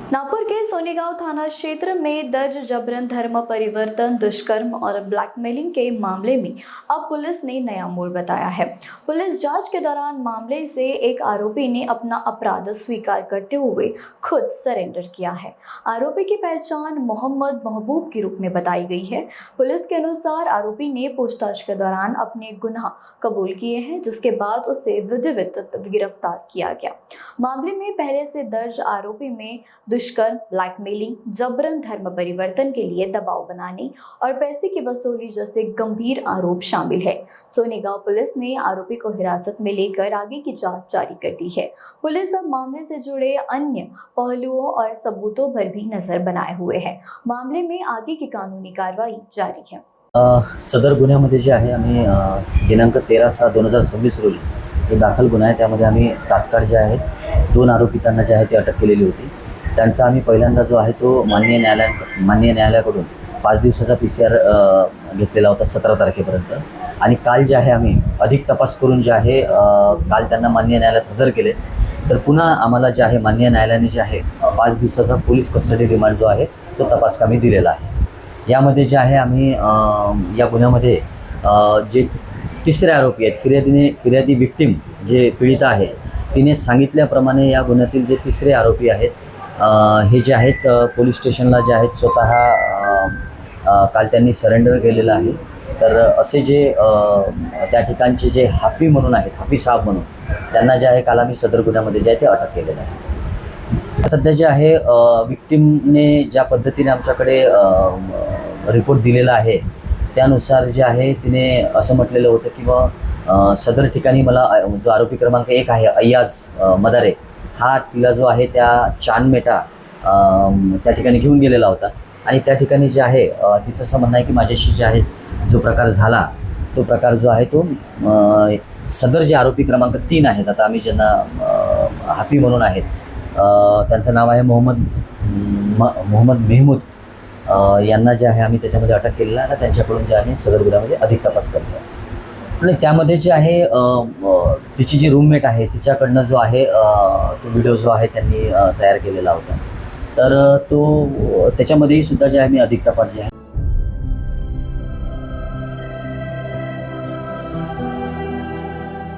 नागपुर के सोनेगांव थाना क्षेत्र में दर्ज जबरन धर्म परिवर्तन, दुष्कर्म और ब्लैकमेलिंग के मामले में अब पुलिस ने नया मोड़ बताया है। पुलिस जांच के दौरान मामले से एक आरोपी ने अपना अपराध स्वीकार करते हुए खुद सरेंडर किया है। आरोपी की पहचान मोहम्मद महबूब के रूप में बताई गई है। पुलिस के अनुसार आरोपी ने पूछताछ के दौरान अपने गुनाह कबूल किए हैं, जिसके बाद उसे विधिवत गिरफ्तार किया गया। मामले में पहले से दर्ज आरोपी में दुष्कर्म, ब्लैकमेलिंग, जबरन धर्म परिवर्तन के लिए दबाव बनाने और पैसे की वसूली जैसे गंभीर आरोप शामिल है। सोनेगांव पुलिस ने आरोपी को हिरासत में लेकर आगे की जांच जारी कर दी है। पुलिस अब मामले से जुड़े अन्य पहलुओं और सबूतों पर भी नजर बनाए हुए है। मामले में आगे की कानूनी कार्रवाई जारी है। सदर गुन्ह्यामध्ये जे आहे आम्ही दिनांक 13/6/2026 रोजी जो दाखल गुन्हा आहे त्यामध्ये आम्ही तात्काळ जे आहेत 2 आरोपितांना जे आहे ते अटक केलेली होती। त्यांचा आम्ही पहिल्यांदा जो आहे तो माननीय न्यायालयाकडून 5 दिवसाचा PCR घेतलेला होता 17 तारखेपर्यंत। आणि काल जे आहे आम्ही अधिक तपास करून जे आहे काल त्यांना माननीय न्यायालयात हजर केले। तर पुन्हा आम्हाला जे आहे माननीय न्यायालयाने जे आहे 5 दिवसाचा पोलीस कस्टडी रिमांड जो आहे तो तपासकामी दिलेला आहे। यामध्ये जे आहे आम्ही या गुन्ह्यामध्ये जे तिसरे आरोपी आहेत, फिर्यादी विक्टिम जे पीडिता आहे तिने सांगितल्याप्रमाणे या गुन्ह्यातील जे तिसरे आरोपी आहेत हे जे आहेत पोलीस स्टेशनला जे आहेत स्वतः काल त्यांनी सरेंडर केलेलं आहे। तर असे जे त्या ठिकाणचे जे हाफी म्हणून आहेत, हाफी साहब म्हणून, त्यांना जे आहे काल आम्ही सदर गुन्ह्यामध्ये जे आहे ते अटक केलेलं आहे। सध्या जे आहे विक्टिमने ज्या पद्धतीने आमच्याकडे रिपोर्ट दिलेला आहे त्यानुसार जे आहे तिने असं म्हटलेलं होतं की सदर ठिकाणी मला जो आरोपी क्रमांक 1 आहे अय्याज मदारे हा तिला जो आहे त्या चांदमेटा त्या ठिकाणी घेऊन गेलेला होता। आणि त्या ठिकाणी जे आहे तिचं असं म्हणणं आहे की माझ्याशी जे आहे जो प्रकार झाला तो प्रकार जो आहे तो सदर जे आरोपी क्रमांक 3 आहेत, आता आम्ही ज्यांना हाफी म्हणून आहेत त्यांचं नाव आहे मोहम्मद मेहमूद, यांना जे आहे आम्ही त्याच्यामध्ये अटक केलेलं आहे। त्यांच्याकडून जे आहे सदर गुन्ह्यामध्ये अधिक तपास करतो आणि त्यामध्ये जे आहे तिची जी रूममेट आहे तिच्याकडनं जो आहे तो व्हिडिओ जो आहे त्यांनी तयार केलेला होता। तर तो त्याच्यामध्येही सुद्धा जे आहे मी अधिक तपास जे आहे